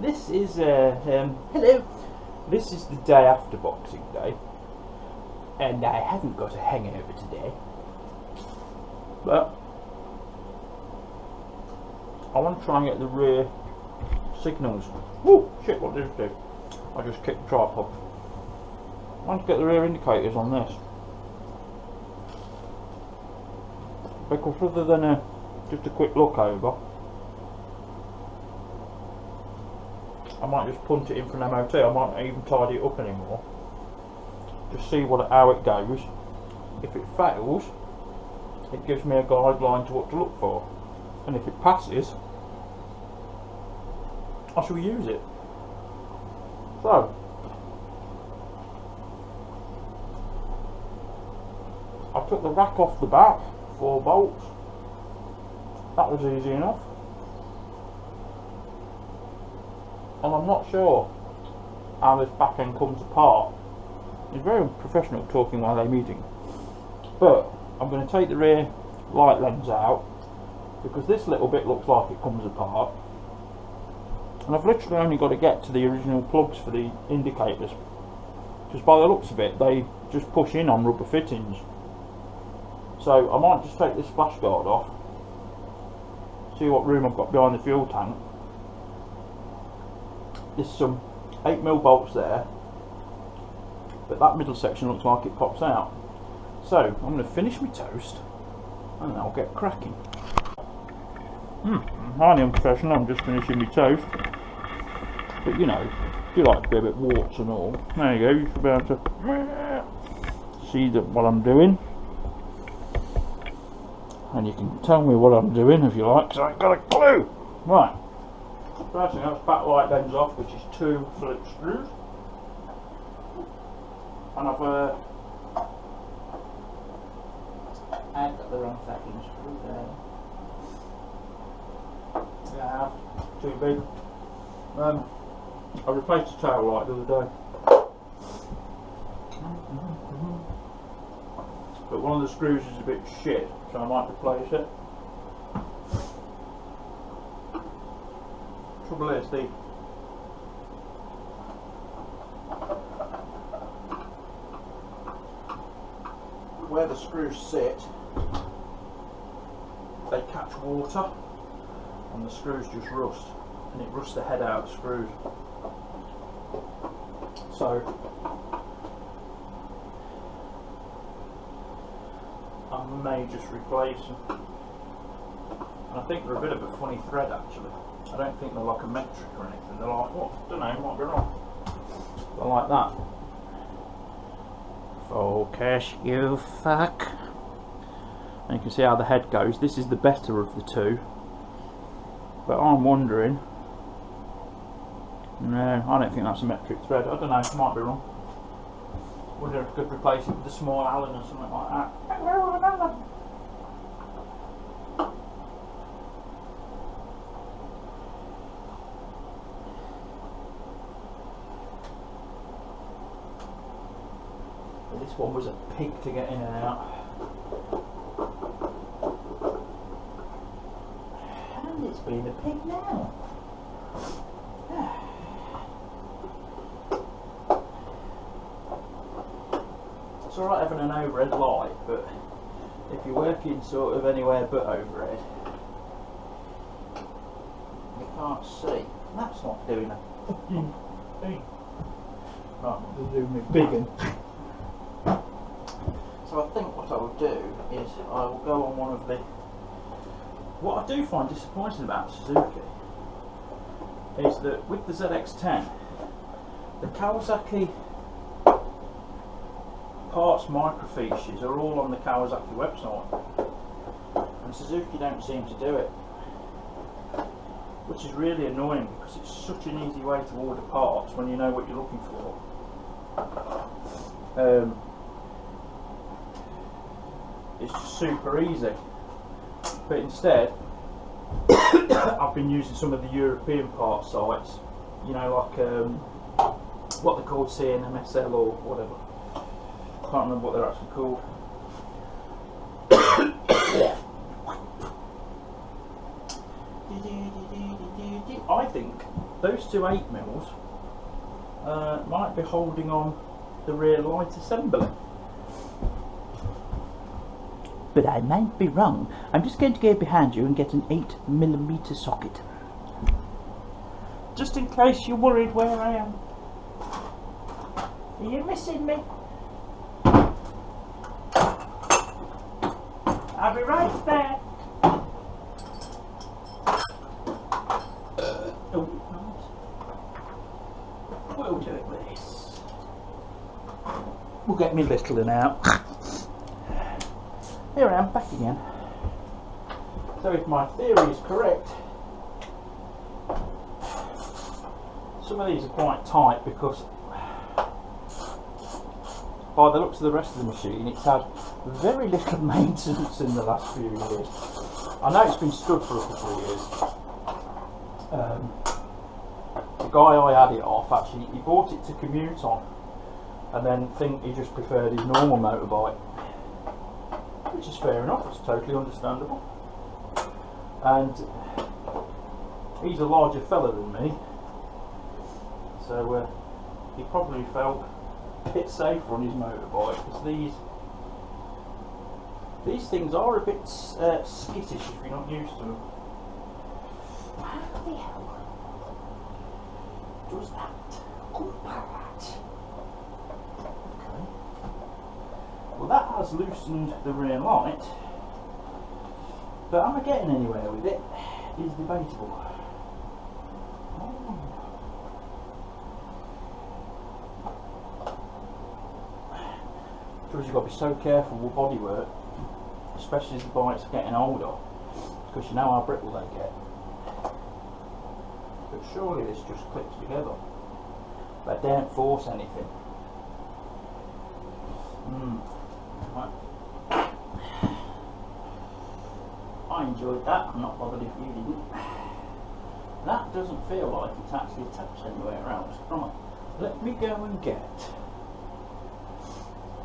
This is hello. This is the day after Boxing Day, and I haven't got a hangover today. But I want to try and get the rear signals. Woo! Shit! What did it do? I just kicked the tripod. I want to get the rear indicators on this, because rather than just a quick look over, I might just punt it in for an MOT. I might not even tidy it up anymore. Just see how it goes. If it fails, it gives me a guideline to what to look for, and if it passes, I shall use it. So, I took the rack off the back, 4 bolts. That was easy enough. And I'm not sure how this back end comes apart. It's very professional talking while they're meeting. But I'm going to take the rear light lens out, because this little bit looks like it comes apart. And I've literally only got to get to the original plugs for the indicators. Just by the looks of it, they just push in on rubber fittings. So I might just take this splash guard off, see what room I've got behind the fuel tank. There's some 8mm bolts there, but that middle section looks like it pops out. So I'm going to finish my toast and then I'll get cracking. Highly unprofessional, I'm just finishing my toast. But you know, you like to be a bit warts and all. There you go, you should be able to see what I'm doing. And you can tell me what I'm doing if you like, because I ain't got a clue. Right. First thing, that's back light lens off, which is 2 Phillips screws. And I've got the wrong fucking screw there. Yeah, I have. Too big. I replaced the tail light the other day. But one of the screws is a bit shit, so I might replace it. Trouble is, where the screws sit, they catch water and the screws just rust, and it rusts the head out of the screws. So I may just replace them. And I think they're a bit of a funny thread actually. I don't think they're like a metric or anything. They're like, what? I don't know, might be wrong. They're like that. Focus, you fuck. And you can see how the head goes. This is the better of the two. But I'm wondering. No, I don't think that's a metric thread. I don't know, might be wrong. Wonder if I could replace it with a small Allen or something like that. This one was a pig to get in and out. And it's been a pig now. It's alright having an overhead light, but if you're working sort of anywhere but overhead, you can't see. That's not doing a fucking thing. Right, they're doing me big one. So I think what I will do is I will go on one of the... What I do find disappointing about Suzuki is that with the ZX10, the Kawasaki parts microfiches are all on the Kawasaki website, and Suzuki don't seem to do it, which is really annoying because it's such an easy way to order parts when you know what you're looking for. It's just super easy, but instead I've been using some of the European parts sites, you know, like what they're called, CNMSL or whatever. I can't remember what they're actually called. I think those two 8mm might be holding on the rear light assembly. But I might be wrong. I'm just going to go behind you and get an 8mm socket. Just in case you're worried where I am. Are you missing me? I'll be right there. We'll do it with this. We'll get me littling out. Here I am, back again. So if my theory is correct, some of these are quite tight because by the looks of the rest of the machine it's had very little maintenance in the last few years. I know it's been stood for a couple of years. The guy I had it off, actually, he bought it to commute on and then think he just preferred his normal motorbike, which is fair enough, it's totally understandable. And he's a larger fella than me, so he probably felt a bit safer on his motorbike, because these things are a bit skittish if you're not used to them. How the hell does that come apart? Okay. Well, that has loosened the rear light, but am I getting anywhere with it is debatable. You've got to be so careful with bodywork, especially as the bike's getting older, because you know how brittle they get. But surely this just clips together. They don't force anything. Right. I enjoyed that. I'm not bothered if you didn't. That doesn't feel like it's actually attached anywhere else. Come on, let me go and get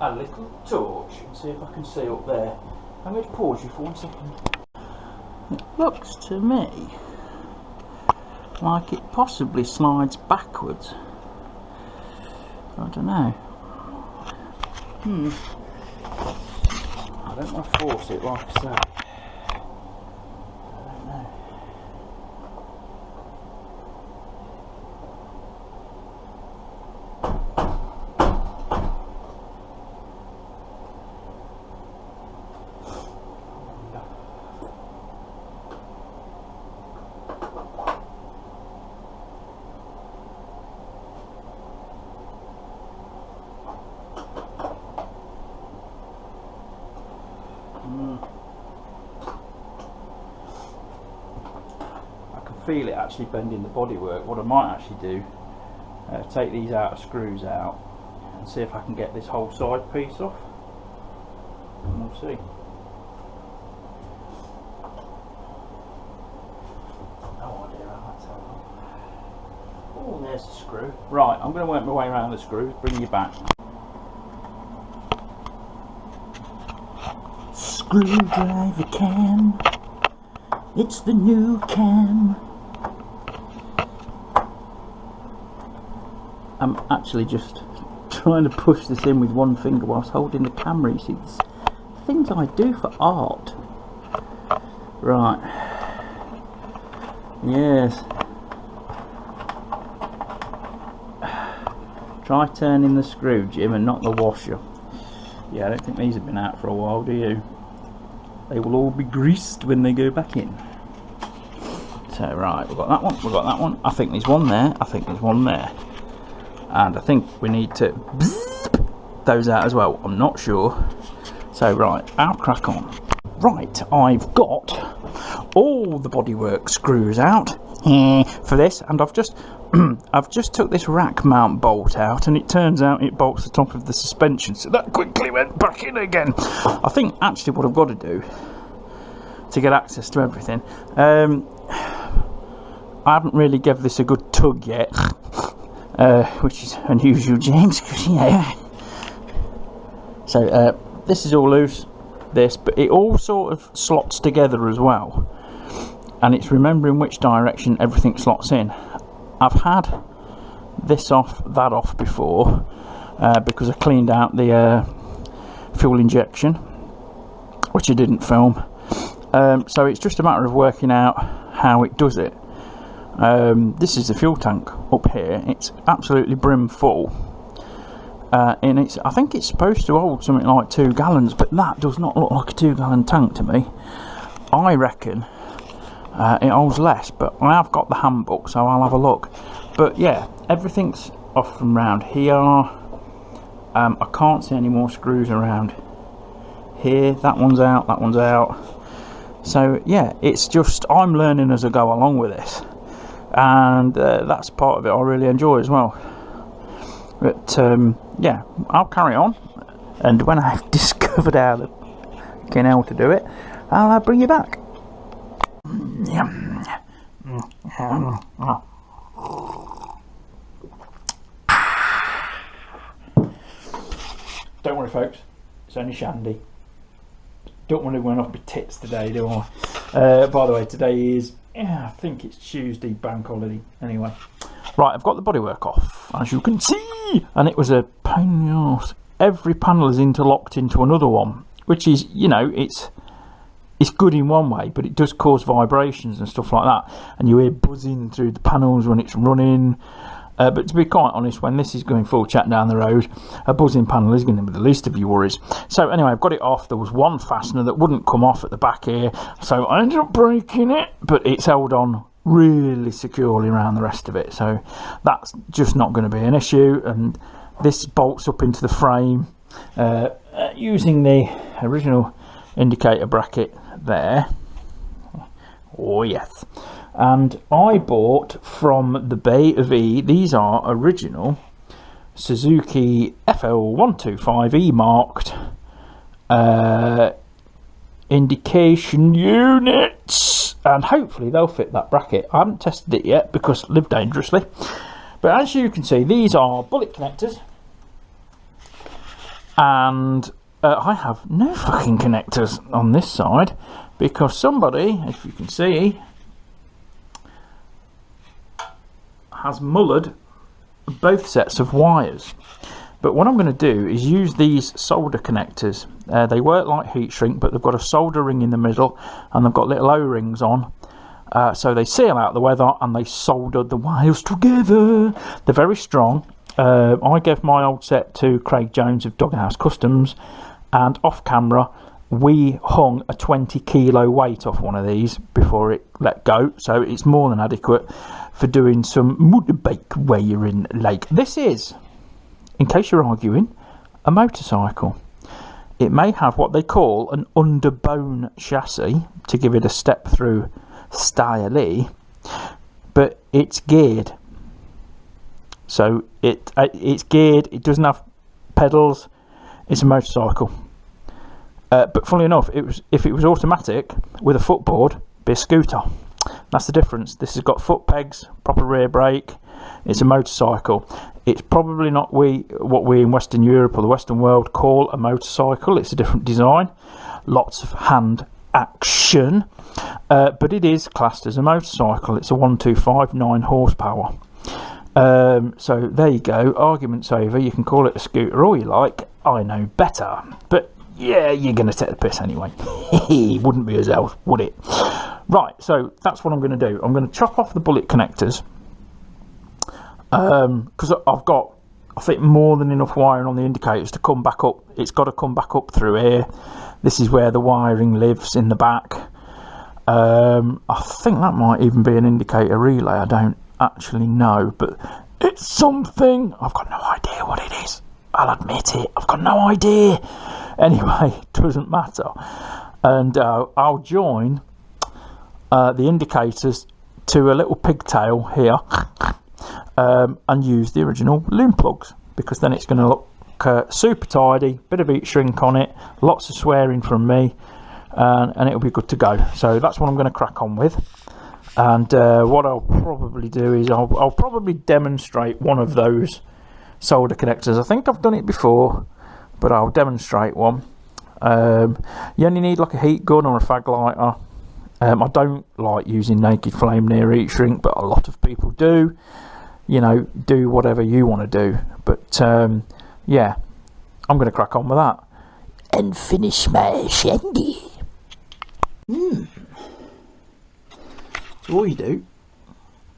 a little torch and see if I can see up there. I'm going to pause you for 1 second. It looks to me like it possibly slides backwards. I don't know. I don't want to force it like I say. I don't know. Feel it actually bending the bodywork. What I might actually do, take these outer screws out and see if I can get this whole side piece off, and we'll see. No idea how that's held. Oh, there's the screw. Right, I'm going to work my way around the screws, bring you back. Screwdriver cam, it's the new cam. I'm actually just trying to push this in with one finger whilst holding the camera. You see, this things I do for art. Right. Yes. Try turning the screw, Jim, and not the washer. Yeah, I don't think these have been out for a while, do you? They will all be greased when they go back in. So, right, we've got that one, we've got that one. I think there's one there, I think there's one there. And I think we need to those out as well. I'm not sure. So right, I'll crack on. Right, I've got all the bodywork screws out for this, and I've just took this rack mount bolt out, and it turns out it bolts the top of the suspension, so that quickly went back in again. I think actually what I've got to do to get access to everything, I haven't really given this a good tug yet. Which is unusual, James, because you know. So this is all loose, but it all sort of slots together as well. and it's remembering which direction everything slots in. I've had this off, that off before, because I cleaned out the fuel injection, which I didn't film. So it's just a matter of working out how it does it. This is the fuel tank up here. It's absolutely brim full, and I think it's supposed to hold something like 2 gallons, but that does not look like a 2-gallon tank to me. I reckon it holds less, but I have got the handbook, so I'll have a look. But yeah, everything's off from round here. I can't see any more screws around here. That one's out, that one's out. So yeah, it's just, I'm learning as I go along with this, and that's part of it I really enjoy as well. But yeah, I'll carry on, and when I've discovered how to do it, I'll bring you back. Don't worry folks, it's only shandy. Don't want to run off my tits today, do I? By the way, today is, I think it's Tuesday, bank holiday. Anyway, right, I've got the bodywork off, as you can see, and it was a pain in the arse. Every panel is interlocked into another one, which is, you know, it's good in one way, but it does cause vibrations and stuff like that, and you hear buzzing through the panels when it's running. But to be quite honest, when this is going full chat down the road, a buzzing panel is going to be the least of your worries. So anyway, I've got it off. There was one fastener that wouldn't come off at the back here, so I ended up breaking it, but it's held on really securely around the rest of it, so that's just not going to be an issue. And this bolts up into the frame using the original indicator bracket there. Oh yes. And I bought from the Bay of E, these are original Suzuki FL125 marked indication units, and hopefully they'll fit that bracket. I haven't tested it yet because I live dangerously, but as you can see, these are bullet connectors, and I have no fucking connectors on this side because somebody, if you can see, has mullered both sets of wires. But what I'm going to do is use these solder connectors. They work like heat shrink, but they've got a solder ring in the middle, and they've got little O-rings on, so they seal out the weather and they solder the wires together. They're very strong. I gave my old set to Craig Jones of Doghouse Customs, and off camera we hung a 20-kilo weight off one of these before it let go, so it's more than adequate for doing some motorbike wiring. Like this is, in case you're arguing, a motorcycle. It may have what they call an underbone chassis to give it a step through style, but it's geared. So it's geared, it doesn't have pedals, it's a motorcycle. But funnily enough, if it was automatic with a footboard, it'd be a scooter. That's the difference. This has got foot pegs, proper rear brake. It's a motorcycle. It's probably not what we in Western Europe or the Western world call a motorcycle. It's a different design. Lots of hand action. But it is classed as a motorcycle. It's a 125, 9 horsepower. So there you go. Argument's over. You can call it a scooter all you like. I know better. But yeah, you're going to take the piss anyway. Wouldn't be as else, would it? Right, so that's what I'm going to do. I'm going to chop off the bullet connectors, because I've got, I think, more than enough wiring on the indicators to come back up. It's got to come back up through here. This is where the wiring lives, in the back. I think that might even be an indicator relay. I don't actually know, but it's something. I've got no idea what it is. I'll admit it. I've got no idea. Anyway, it doesn't matter. And I'll join the indicators to a little pigtail here, and use the original loom plugs, because then it's going to look super tidy. Bit of heat shrink on it, lots of swearing from me, and it'll be good to go. So that's what I'm going to crack on with. And what I'll probably do is I'll probably demonstrate one of those solder connectors. I think I've done it before, but I'll demonstrate one. You only need like a heat gun or a fag lighter, I don't like using naked flame near heat shrink, but a lot of people do. You know, do whatever you want to do. But yeah, I'm going to crack on with that and finish my shandy. So all you do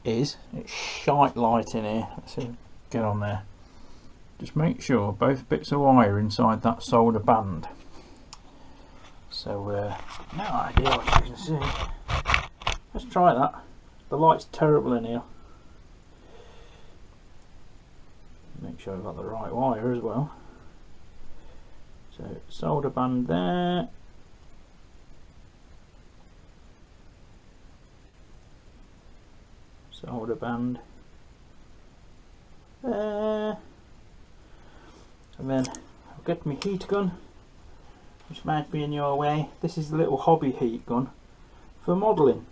is, it's shite light in here. Let's see, get on there. Just make sure both bits of wire inside that solder band. So no idea what you can see. Let's try that. The light's terrible in here. Make sure I've got the right wire as well. So solder band there. Solder band there. And then I'll get my heat gun, which might be in your way. This is a little hobby heat gun for modelling.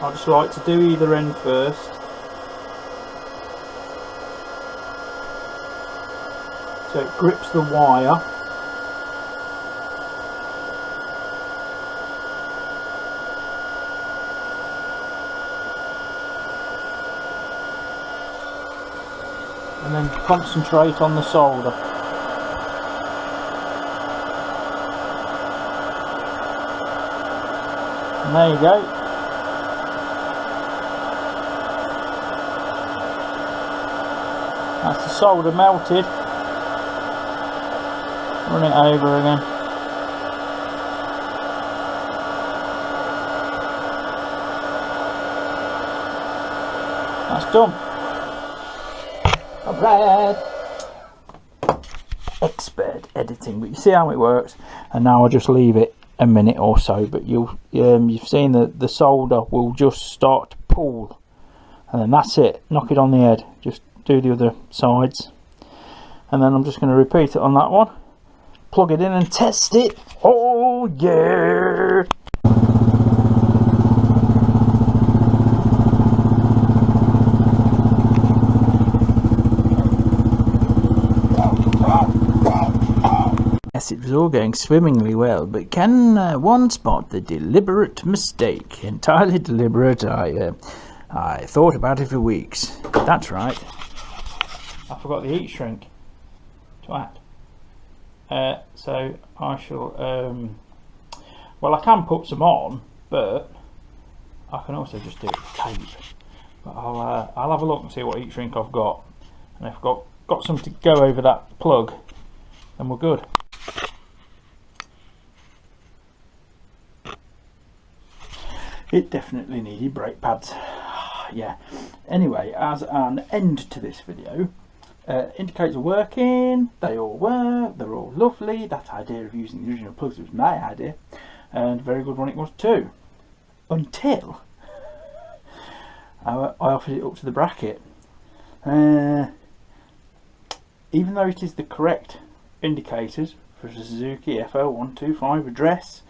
I just like to do either end first. So it grips the wire. And then concentrate on the solder. And there you go. That's the solder melted. Run it over again. That's done. Alright. Expert editing, but you see how it works. And now I'll just leave it a minute or so. But you've seen that the solder will just start to pull, and then that's it. Knock it on the head. Just do the other sides, and then I'm just going to repeat it on that one. Plug it in and test it. Oh yeah! Yes, it was all going swimmingly well, but can one spot the deliberate mistake? Entirely deliberate. I thought about it for weeks. That's right. I forgot the heat shrink. Twat. So I shall. Well, I can put some on, but I can also just do it with tape. But I'll have a look and see what heat shrink I've got, and if I've got some to go over that plug, then we're good. It definitely needed brake pads. Yeah. Anyway, as an end to this video, indicators are working. They all work. They're all lovely. That idea of using the original plugs was my idea, and a very good one it was too. Until I offered it up to the bracket. Even though it is the correct indicators for the Suzuki FL125 Address,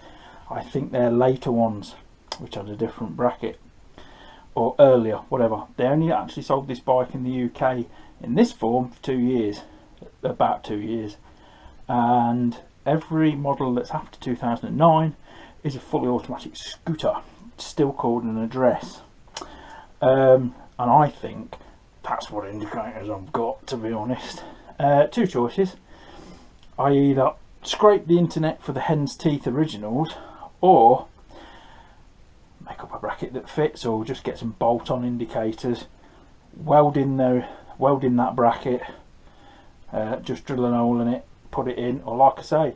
I think they're later ones, which had a different bracket, or earlier, whatever. They only actually sold this bike in the UK in this form for 2 years, about 2 years, and every model that's after 2009 is a fully automatic scooter, still called an Address. And I think that's what indicators I've got, to be honest. Two choices. I either scrape the internet for the hen's teeth originals, or make up a bracket that fits, or just get some bolt-on indicators, weld in that bracket, just drill a hole in it, put it in, or like I say,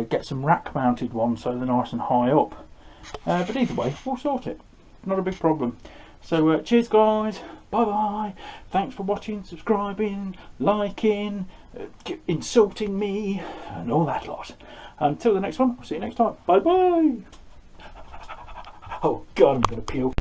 get some rack mounted ones so they're nice and high up. But either way, we'll sort it, not a big problem. So cheers guys, bye bye, thanks for watching, subscribing, liking, insulting me and all that lot. Until the next one, I'll see you next time, bye bye. Oh god, I'm gonna puke.